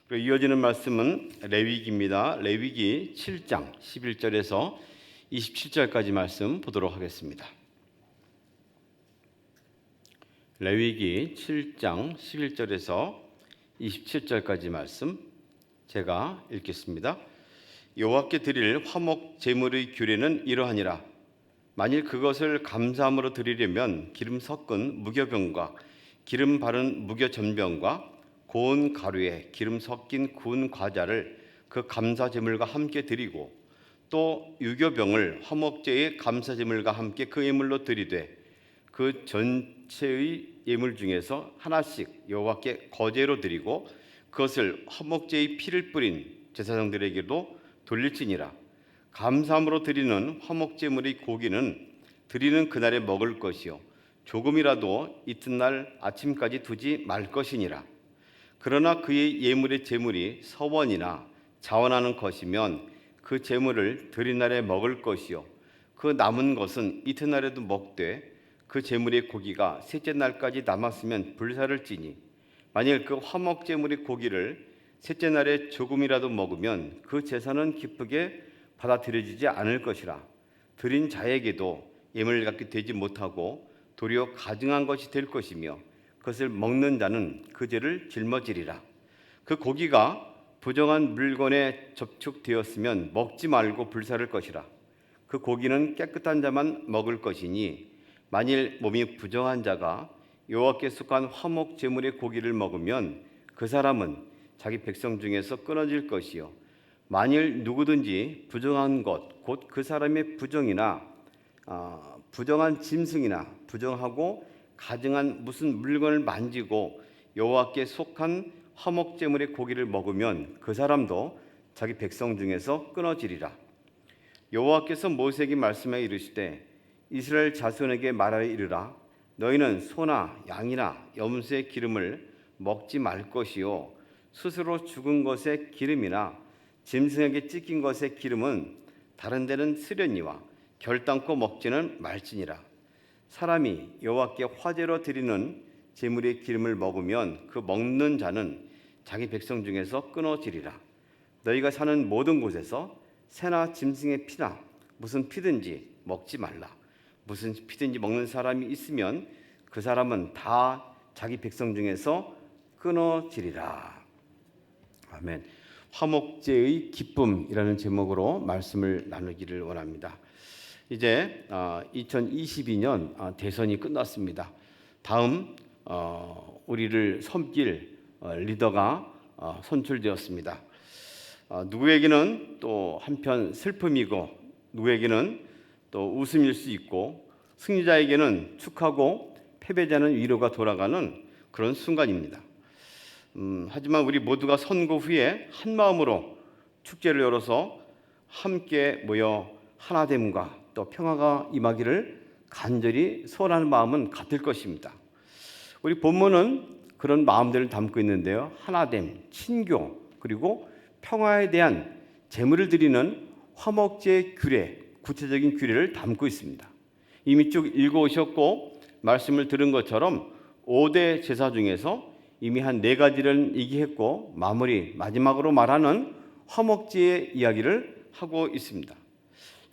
그리고 이어지는 말씀은 레위기입니다. 레위기 7장 11절에서 27절까지 말씀 보도록 하겠습니다. 레위기 7장 11절에서 27절까지 말씀 제가 읽겠습니다. 여호와께 드릴 화목 제물의 규례는 이러하니라. 만일 그것을 감사함으로 드리려면 기름 섞은 무교병과 기름 바른 무교전병과 고운 가루에 기름 섞인 구운 과자를 그 감사 제물과 함께 드리고 또 유교병을 화목제의 감사 제물과 함께 그 예물로 드리되 그 전체의 예물 중에서 하나씩 여호와께 거제로 드리고 그것을 화목제의 피를 뿌린 제사장들에게도 돌릴지니라. 감사함으로 드리는 화목제물의 고기는 드리는 그날에 먹을 것이요 조금이라도 이튿날 아침까지 두지 말 것이니라. 그러나 그의 예물의 제물이 서원이나 자원하는 것이면 그 제물을 드린 날에 먹을 것이요 그 남은 것은 이튿날에도 먹되 그 제물의 고기가 셋째 날까지 남았으면 불사를 찌니 만일 그 화목 제물의 고기를 셋째 날에 조금이라도 먹으면 그 제사는 기쁘게 받아들여지지 않을 것이라. 드린 자에게도 예물 갖게 되지 못하고 도리어 가증한 것이 될 것이며 그것을 먹는 자는 그 죄를 짊어지리라. 그 고기가 부정한 물건에 접촉되었으면 먹지 말고 불사를 것이라. 그 고기는 깨끗한 자만 먹을 것이니 만일 몸이 부정한 자가 여호와께 속한 화목 제물의 고기를 먹으면 그 사람은 자기 백성 중에서 끊어질 것이요 만일 누구든지 부정한 것 곧 그 사람의 부정이나 부정한 짐승이나 부정하고 가증한 무슨 물건을 만지고 여호와께 속한 화목 제물의 고기를 먹으면 그 사람도 자기 백성 중에서 끊어지리라. 여호와께서 모세에게 말씀하여 이르시되 이스라엘 자손에게 말하여 이르라. 너희는 소나 양이나 염소의 기름을 먹지 말 것이요 스스로 죽은 것의 기름이나 짐승에게 찢긴 것의 기름은 다른 데는 쓰려니와 결단코 먹지는 말지니라. 사람이 여호와께 화제로 드리는 제물의 기름을 먹으면 그 먹는 자는 자기 백성 중에서 끊어지리라. 너희가 사는 모든 곳에서 새나 짐승의 피나 무슨 피든지 먹지 말라. 무슨 피든지 먹는 사람이 있으면 그 사람은 다 자기 백성 중에서 끊어지리라. 아멘. 화목제의 기쁨이라는 제목으로 말씀을 나누기를 원합니다. 이제 2022년 대선이 끝났습니다. 다음 우리를 섬길 리더가 선출되었습니다. 누구에게는 또 한편 슬픔이고 누구에게는 또 웃음일 수 있고 승리자에게는 축하고 패배자는 위로가 돌아가는 그런 순간입니다. 하지만 우리 모두가 선거 후에 한 마음으로 축제를 열어서 함께 모여 하나됨과 또 평화가 임하기를 간절히 소원하는 마음은 같을 것입니다. 우리 본문은 그런 마음들을 담고 있는데요. 하나됨, 친교, 그리고 평화에 대한 제물을 드리는 화목제 규례, 구체적인 규례를 담고 있습니다. 이미 쭉 읽어오셨고 말씀을 들은 것처럼 5대 제사 중에서 이미 한 4가지를 얘기했고 마지막으로 말하는 화목제의 이야기를 하고 있습니다.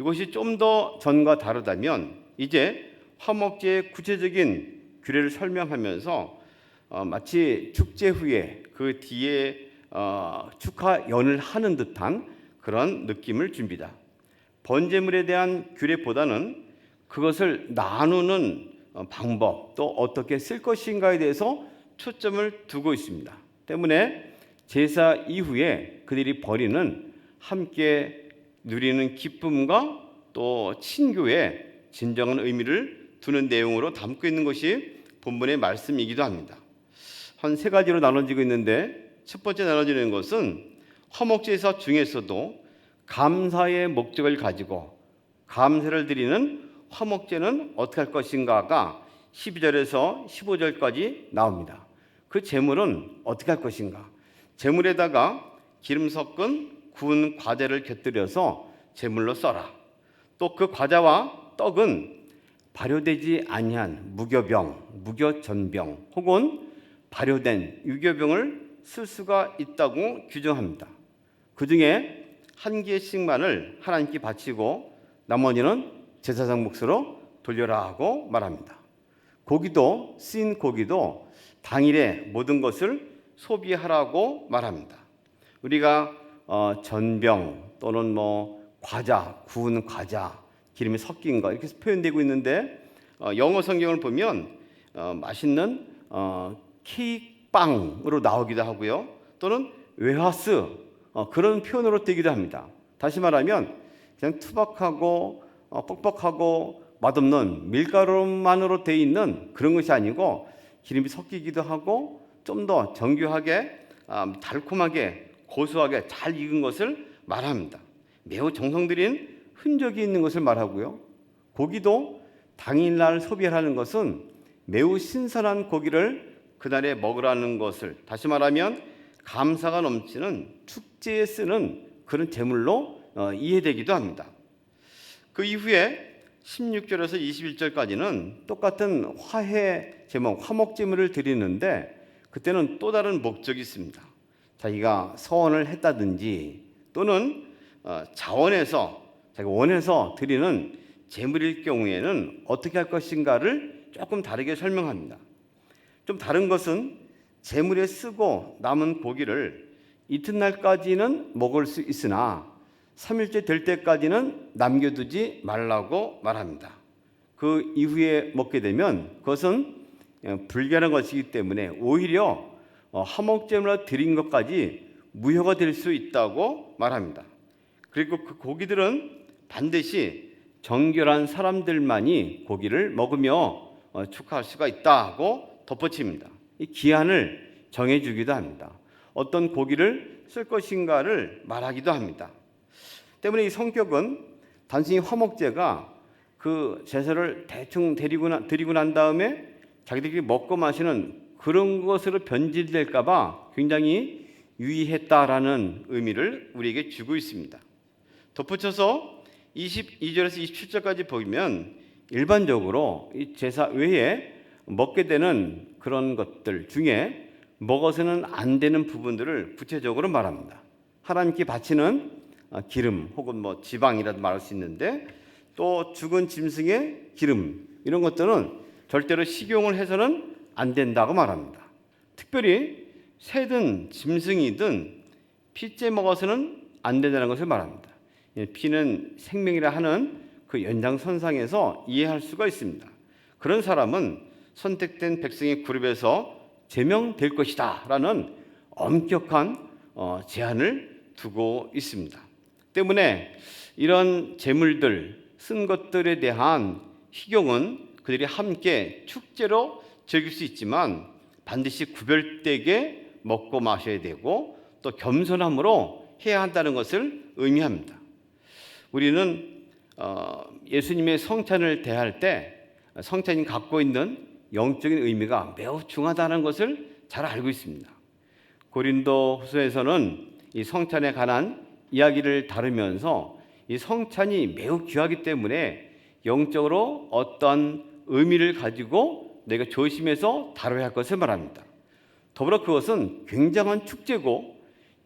이것이 좀 더 전과 다르다면 이제 화목제의 구체적인 규례를 설명하면서 마치 축제 후에 그 뒤에 축하 연을 하는 듯한 그런 느낌을 줍니다. 번제물에 대한 규례보다는 그것을 나누는 방법 또 어떻게 쓸 것인가에 대해서 초점을 두고 있습니다. 때문에 제사 이후에 그들이 벌이는 함께 누리는 기쁨과 또 친교의 진정한 의미를 두는 내용으로 담고 있는 것이 본문의 말씀이기도 합니다. 한 3가지로 나눠지고 있는데 첫 번째 나눠지는 것은 화목제사 중에서도 감사의 목적을 가지고 감사를 드리는 화목제는 어떻게 할 것인가가 12절에서 15절까지 나옵니다. 그 제물은 어떻게 할 것인가? 제물에다가 기름 섞은 구운 과자를 곁들여서 제물로 써라. 또 그 과자와 떡은 발효되지 아니한 무교병, 무교전병 혹은 발효된 유교병을 쓸 수가 있다고 규정합니다. 그 중에 한 개씩만을 하나님께 바치고 나머지는 제사장 몫으로 돌려라 하고 말합니다. 고기도, 쓰인 고기도 당일에 모든 것을 소비하라고 말합니다. 우리가 전병 또는 과자, 구운 과자, 기름이 섞인 거 이렇게 표현되고 있는데 영어 성경을 보면 맛있는 케이크빵으로 나오기도 하고요. 또는 웨하스 그런 표현으로 되기도 합니다. 다시 말하면 그냥 투박하고 뻑뻑하고 맛없는 밀가루만으로 되어 있는 그런 것이 아니고 기름이 섞이기도 하고 좀 더 정교하게 달콤하게 고소하게 잘 익은 것을 말합니다. 매우 정성 들인 흔적이 있는 것을 말하고요. 고기도 당일날 소비하라는 것은 매우 신선한 고기를 그날에 먹으라는 것을, 다시 말하면 감사가 넘치는 축제에 쓰는 그런 제물로 이해되기도 합니다. 그 이후에 16절에서 21절까지는 똑같은 화해 제목, 화목 제물을 드리는데 그때는 또 다른 목적이 있습니다. 자기가 서원을 했다든지 또는 자원해서 자기가 원해서 드리는 제물일 경우에는 어떻게 할 것인가를 조금 다르게 설명합니다. 좀 다른 것은 제물에 쓰고 남은 고기를 이튿날까지는 먹을 수 있으나 3일째 될 때까지는 남겨두지 말라고 말합니다. 그 이후에 먹게 되면 그것은 불결한 것이기 때문에 오히려 화목제물로 드린 것까지 무효가 될 수 있다고 말합니다. 그리고 그 고기들은 반드시 정결한 사람들만이 고기를 먹으며 축하할 수가 있다고 덧붙입니다. 이 기한을 정해주기도 합니다. 어떤 고기를 쓸 것인가를 말하기도 합니다. 때문에 이 성격은 단순히 화목제가 그 제사를 대충 드리고 난 다음에 자기들끼리 먹고 마시는 그런 것으로 변질될까 봐 굉장히 유의했다라는 의미를 우리에게 주고 있습니다. 덧붙여서 22절에서 27절까지 보면 일반적으로 이 제사 외에 먹게 되는 그런 것들 중에 먹어서는 안 되는 부분들을 구체적으로 말합니다. 하나님께 바치는 기름 혹은 지방이라도 말할 수 있는데 또 죽은 짐승의 기름 이런 것들은 절대로 식용을 해서는 안 된다고 말합니다. 특별히 새든 짐승이든 피째 먹어서는 안 된다는 것을 말합니다. 피는 생명이라 하는 그 연장선상에서 이해할 수가 있습니다. 그런 사람은 선택된 백성의 그룹에서 제명될 것이다 라는 엄격한 제한을 두고 있습니다. 때문에 이런 제물들 쓴 것들에 대한 희경은 그들이 함께 축제로 즐길 수 있지만 반드시 구별되게 먹고 마셔야 되고 또 겸손함으로 해야 한다는 것을 의미합니다. 우리는 예수님의 성찬을 대할 때 성찬이 갖고 있는 영적인 의미가 매우 중요하다는 것을 잘 알고 있습니다. 고린도후서에서는 이 성찬에 관한 이야기를 다루면서 이 성찬이 매우 귀하기 때문에 영적으로 어떤 의미를 가지고 내가 조심해서 다뤄야 할 것을 말합니다. 더불어 그것은 굉장한 축제고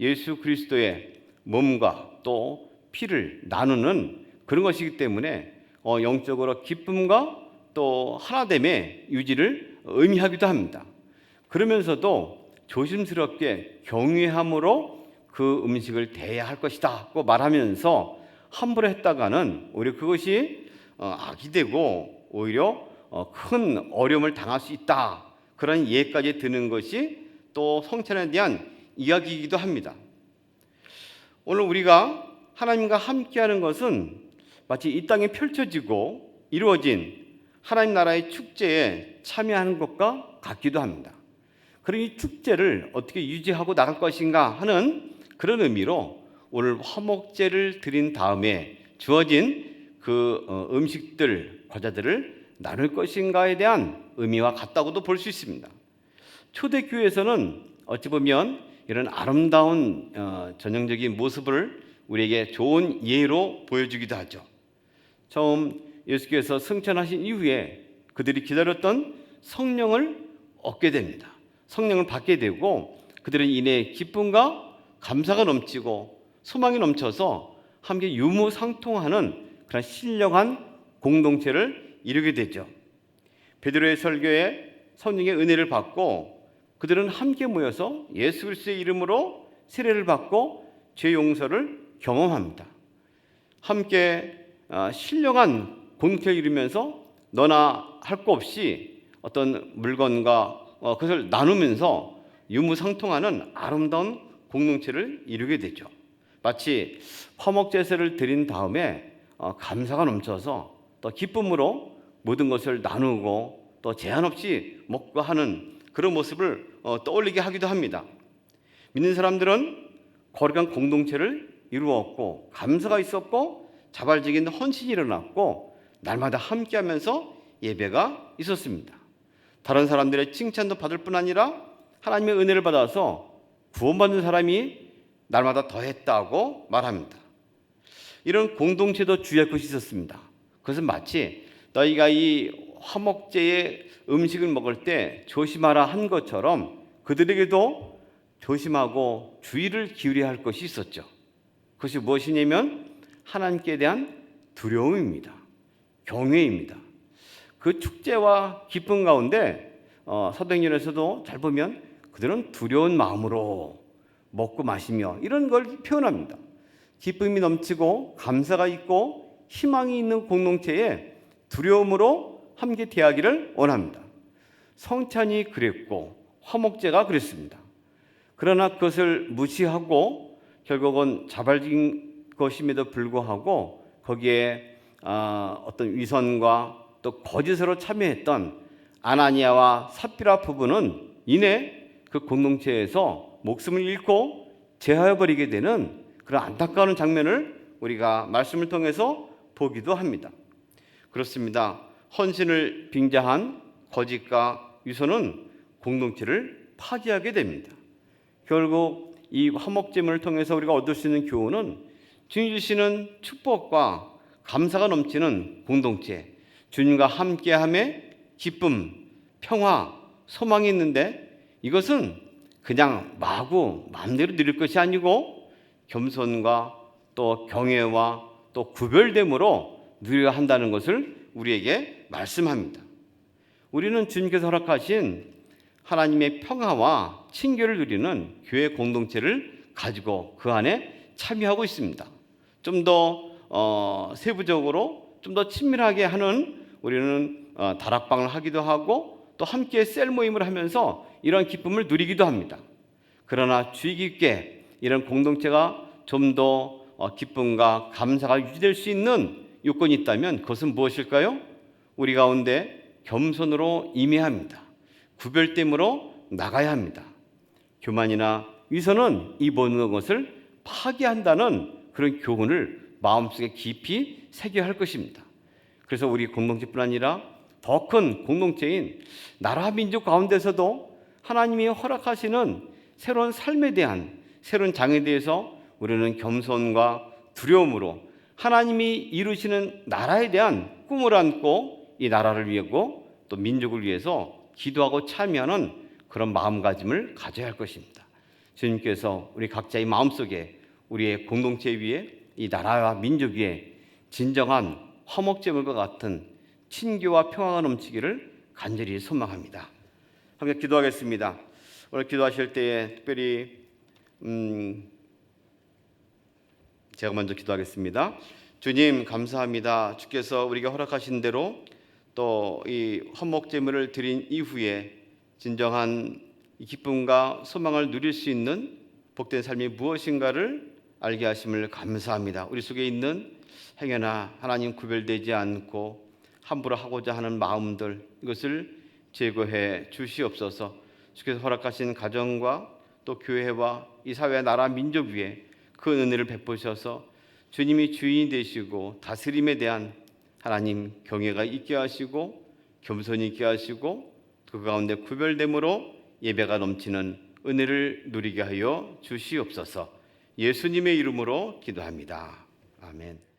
예수 그리스도의 몸과 또 피를 나누는 그런 것이기 때문에 영적으로 기쁨과 또 하나됨의 유지를 의미하기도 합니다. 그러면서도 조심스럽게 경외함으로 그 음식을 대해야 할 것이다고 말하면서 함부로 했다가는 오히려 그것이 악이 되고 오히려 큰 어려움을 당할 수 있다. 그런 예까지 드는 것이 또 성찬에 대한 이야기이기도 합니다. 오늘 우리가 하나님과 함께하는 것은 마치 이 땅에 펼쳐지고 이루어진 하나님 나라의 축제에 참여하는 것과 같기도 합니다. 그럼 이 축제를 어떻게 유지하고 나갈 것인가 하는 그런 의미로 오늘 화목제를 드린 다음에 주어진 그 음식들, 과자들을 나눌 것인가에 대한 의미와 같다고도 볼 수 있습니다. 초대교회에서는 어찌 보면 이런 아름다운 전형적인 모습을 우리에게 좋은 예로 보여주기도 하죠. 처음 예수께서 승천하신 이후에 그들이 기다렸던 성령을 얻게 됩니다. 성령을 받게 되고 그들은 이내 기쁨과 감사가 넘치고 소망이 넘쳐서 함께 유무상통하는 그런 신령한 공동체를 이루게 되죠. 베드로의 설교에 성령의 은혜를 받고 그들은 함께 모여서 예수 그리스도의 이름으로 세례를 받고 죄 용서를 경험합니다. 함께 신령한 공동체를 이루면서 너나 할 거 없이 어떤 물건과 그것을 나누면서 유무상통하는 아름다운 공동체를 이루게 되죠. 마치 화목제사를 드린 다음에 감사가 넘쳐서 또 기쁨으로 모든 것을 나누고 또 제한 없이 먹고 하는 그런 모습을 떠올리게 하기도 합니다. 믿는 사람들은 거룩한 공동체를 이루었고 감사가 있었고 자발적인 헌신이 일어났고 날마다 함께하면서 예배가 있었습니다. 다른 사람들의 칭찬도 받을 뿐 아니라 하나님의 은혜를 받아서 구원받는 사람이 날마다 더했다고 말합니다. 이런 공동체도 주의할 것이 있었습니다. 그것은 마치 너희가 이 화목제의 음식을 먹을 때 조심하라 한 것처럼 그들에게도 조심하고 주의를 기울여야 할 것이 있었죠. 그것이 무엇이냐면 하나님께 대한 두려움입니다. 경외입니다. 그 축제와 기쁨 가운데 사도행전에서도 잘 보면 그들은 두려운 마음으로 먹고 마시며 이런 걸 표현합니다. 기쁨이 넘치고 감사가 있고 희망이 있는 공동체에 두려움으로 함께 대하기를 원합니다. 성찬이 그랬고 화목제가 그랬습니다. 그러나 그것을 무시하고 결국은 자발적인 것임에도 불구하고 거기에 어떤 위선과 또 거짓으로 참여했던 아나니아와 삽비라 부부는 이내 그 공동체에서 목숨을 잃고 제하여버리게 되는 그런 안타까운 장면을 우리가 말씀을 통해서 보기도 합니다. 그렇습니다. 헌신을 빙자한 거짓과 위선은 공동체를 파괴하게 됩니다. 결국 이 화목제물을 통해서 우리가 얻을 수 있는 교훈은 주님 주시는 축복과 감사가 넘치는 공동체, 주님과 함께함에 기쁨, 평화, 소망이 있는데 이것은 그냥 마음대로 누릴 것이 아니고 겸손과 또 경외와 또 구별됨으로 누려야 한다는 것을 우리에게 말씀합니다. 우리는 주님께서 허락하신 하나님의 평화와 친교를 누리는 교회 공동체를 가지고 그 안에 참여하고 있습니다. 좀 더 세부적으로 좀 더 친밀하게 하는 우리는 다락방을 하기도 하고 또 함께 셀 모임을 하면서 이런 기쁨을 누리기도 합니다. 그러나 주의 깊게 이런 공동체가 좀 더 기쁨과 감사가 유지될 수 있는 요건이 있다면 그것은 무엇일까요? 우리 가운데 겸손으로 임해야 합니다. 구별됨으로 나가야 합니다. 교만이나 위선은 이 모든 것을 파괴한다는 그런 교훈을 마음속에 깊이 새겨야 할 것입니다. 그래서 우리 공동체뿐 아니라 더 큰 공동체인 나라 민족 가운데서도 하나님이 허락하시는 새로운 삶에 대한 새로운 장에 대해서 우리는 겸손과 두려움으로 하나님이 이루시는 나라에 대한 꿈을 안고 이 나라를 위하고 또 민족을 위해서 기도하고 참여하는 그런 마음가짐을 가져야 할 것입니다. 주님께서 우리 각자의 마음속에 우리의 공동체 위에 이 나라와 민족 위에 진정한 화목제물과 같은 친교와 평화가 넘치기를 간절히 소망합니다. 함께 기도하겠습니다. 오늘 기도하실 때에 특별히 제가 먼저 기도하겠습니다. 주님 감사합니다. 주께서 우리가 허락하신 대로 또 이 화목제물을 드린 이후에 진정한 기쁨과 소망을 누릴 수 있는 복된 삶이 무엇인가를 알게 하심을 감사합니다. 우리 속에 있는 행여나 하나님 구별되지 않고 함부로 하고자 하는 마음들 이것을 제거해 주시옵소서. 주께서 허락하신 가정과 또 교회와 이 사회 나라 민족 위에 그 은혜를 베푸셔서 주님이 주인이 되시고 다스림에 대한 하나님 경외가 있게 하시고 겸손히 있게 하시고 그 가운데 구별됨으로 예배가 넘치는 은혜를 누리게 하여 주시옵소서. 예수님의 이름으로 기도합니다. 아멘.